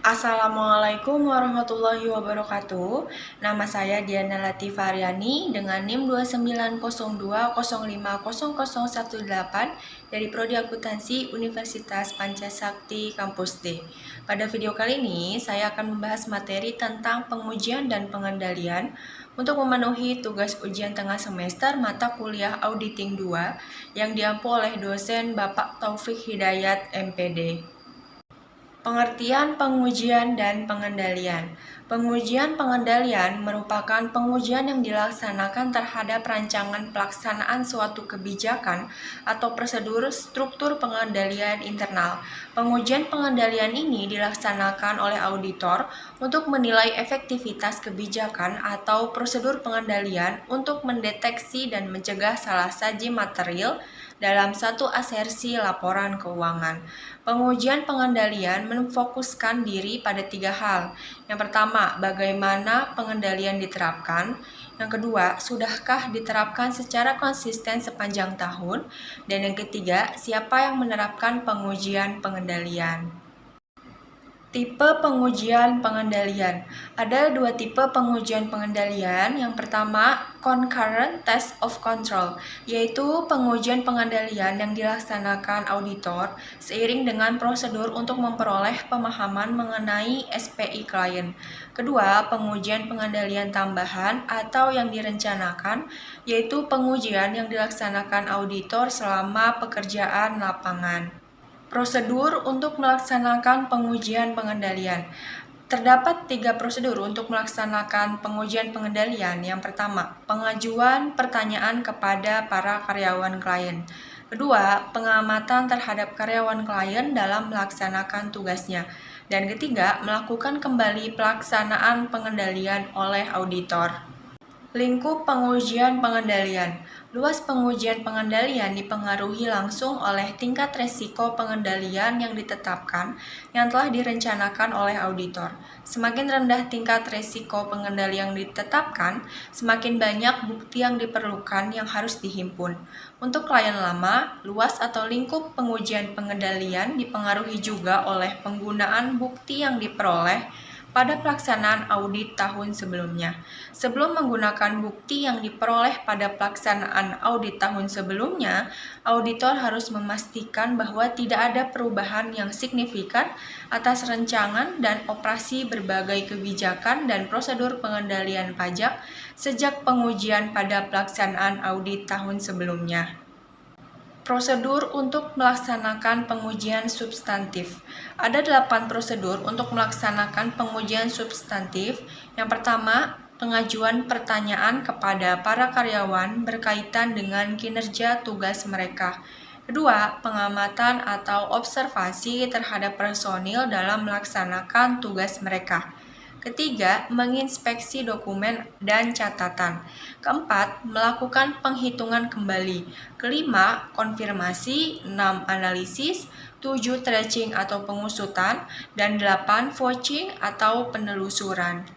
Assalamualaikum warahmatullahi wabarakatuh. Nama saya Diana Latifah Aryani dengan NIM 2902050018 dari Prodi Akuntansi Universitas Pancasakti Kampus D. Pada video kali ini, saya akan membahas materi tentang pengujian dan pengendalian untuk memenuhi tugas ujian tengah semester mata kuliah Auditing 2 yang diampu oleh dosen Bapak Taufik Hidayat, MPD. Pengertian pengujian dan pengendalian. Pengujian pengendalian merupakan pengujian yang dilaksanakan terhadap rancangan pelaksanaan suatu kebijakan atau prosedur struktur pengendalian internal. Pengujian pengendalian ini dilaksanakan oleh auditor untuk menilai efektivitas kebijakan atau prosedur pengendalian untuk mendeteksi dan mencegah salah saji material dalam satu asersi laporan keuangan. Pengujian pengendalian memfokuskan diri pada 3 hal. Yang pertama, bagaimana pengendalian diterapkan. Yang kedua, sudahkah diterapkan secara konsisten sepanjang tahun. Dan yang ketiga, siapa yang menerapkan pengujian pengendalian. Tipe pengujian pengendalian. Ada 2 tipe pengujian pengendalian. Yang pertama, concurrent test of control, yaitu pengujian pengendalian yang dilaksanakan auditor seiring dengan prosedur untuk memperoleh pemahaman mengenai SPI klien. Kedua, pengujian pengendalian tambahan atau yang direncanakan, yaitu pengujian yang dilaksanakan auditor selama pekerjaan lapangan. Prosedur untuk melaksanakan pengujian pengendalian. Terdapat 3 prosedur untuk melaksanakan pengujian pengendalian. Yang pertama, pengajuan pertanyaan kepada para karyawan klien. Kedua, pengamatan terhadap karyawan klien dalam melaksanakan tugasnya. Dan ketiga, melakukan kembali pelaksanaan pengendalian oleh auditor. Lingkup pengujian pengendalian. Luas pengujian pengendalian dipengaruhi langsung oleh tingkat resiko pengendalian yang ditetapkan yang telah direncanakan oleh auditor. Semakin rendah tingkat resiko pengendalian yang ditetapkan, semakin banyak bukti yang diperlukan yang harus dihimpun. Untuk klien lama, luas atau lingkup pengujian pengendalian dipengaruhi juga oleh penggunaan bukti yang diperoleh pada pelaksanaan audit tahun sebelumnya. Sebelum menggunakan bukti yang diperoleh pada pelaksanaan audit tahun sebelumnya, auditor harus memastikan bahwa tidak ada perubahan yang signifikan atas rancangan dan operasi berbagai kebijakan dan prosedur pengendalian pajak sejak pengujian pada pelaksanaan audit tahun sebelumnya. Prosedur untuk melaksanakan pengujian substantif. Ada 8 prosedur untuk melaksanakan pengujian substantif. Yang pertama, pengajuan pertanyaan kepada para karyawan berkaitan dengan kinerja tugas mereka. Kedua, pengamatan atau observasi terhadap personil dalam melaksanakan tugas mereka. Ketiga, menginspeksi dokumen dan catatan. Keempat, melakukan penghitungan kembali. Kelima, konfirmasi. 6, analisis. 7, tracing atau pengusutan. Dan 8, vouching atau penelusuran.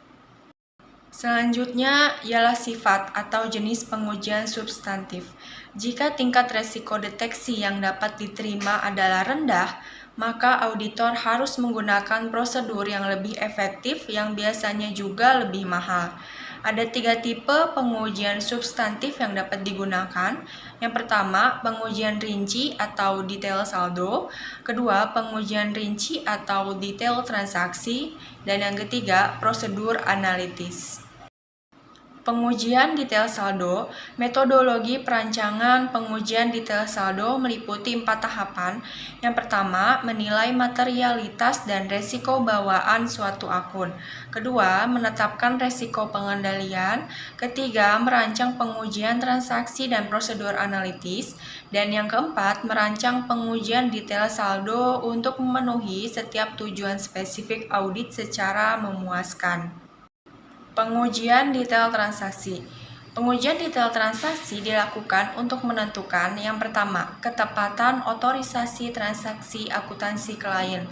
Selanjutnya ialah sifat atau jenis pengujian substantif. Jika tingkat resiko deteksi yang dapat diterima adalah rendah, maka auditor harus menggunakan prosedur yang lebih efektif yang biasanya juga lebih mahal. Ada 3 tipe pengujian substantif yang dapat digunakan. Yang pertama, pengujian rinci atau detail saldo. Kedua, pengujian rinci atau detail transaksi. Dan yang ketiga, prosedur analitis. Pengujian detail saldo. Metodologi perancangan pengujian detail saldo meliputi 4 tahapan. Yang pertama, menilai materialitas dan resiko bawaan suatu akun. Kedua, menetapkan resiko pengendalian. Ketiga, merancang pengujian transaksi dan prosedur analitis. Dan yang keempat, merancang pengujian detail saldo untuk memenuhi setiap tujuan spesifik audit secara memuaskan. Pengujian detail transaksi. Pengujian detail transaksi dilakukan untuk menentukan yang pertama, ketepatan otorisasi transaksi akuntansi klien.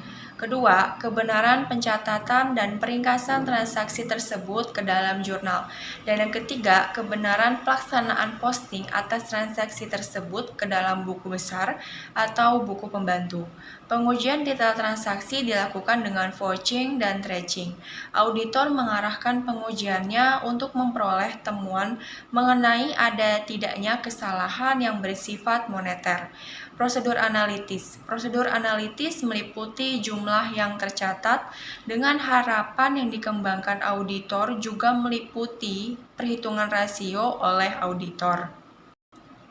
Kedua, kebenaran pencatatan dan peringkasan transaksi tersebut ke dalam jurnal. Dan yang ketiga, kebenaran pelaksanaan posting atas transaksi tersebut ke dalam buku besar atau buku pembantu. Pengujian detail transaksi dilakukan dengan vouching dan tracing. Auditor mengarahkan pengujiannya untuk memperoleh temuan mengenai ada tidaknya kesalahan yang bersifat moneter. Prosedur analitis meliputi jumlah yang tercatat dengan harapan yang dikembangkan auditor juga meliputi perhitungan rasio oleh auditor.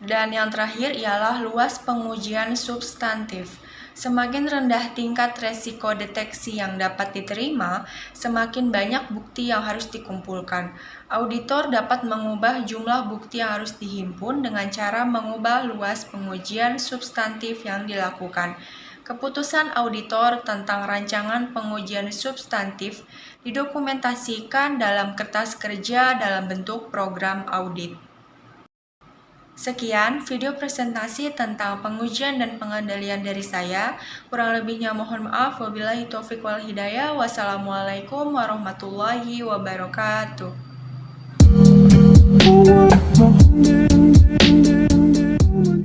Dan yang terakhir ialah luas pengujian substantif. Semakin rendah tingkat resiko deteksi yang dapat diterima, semakin banyak bukti yang harus dikumpulkan. Auditor dapat mengubah jumlah bukti yang harus dihimpun dengan cara mengubah luas pengujian substantif yang dilakukan. Keputusan auditor tentang rancangan pengujian substantif didokumentasikan dalam kertas kerja dalam bentuk program audit. Sekian video presentasi tentang pengujian dan pengendalian dari saya. Kurang lebihnya mohon maaf. Wabillahi taufiq wal hidayah. Wassalamualaikum warahmatullahi wabarakatuh.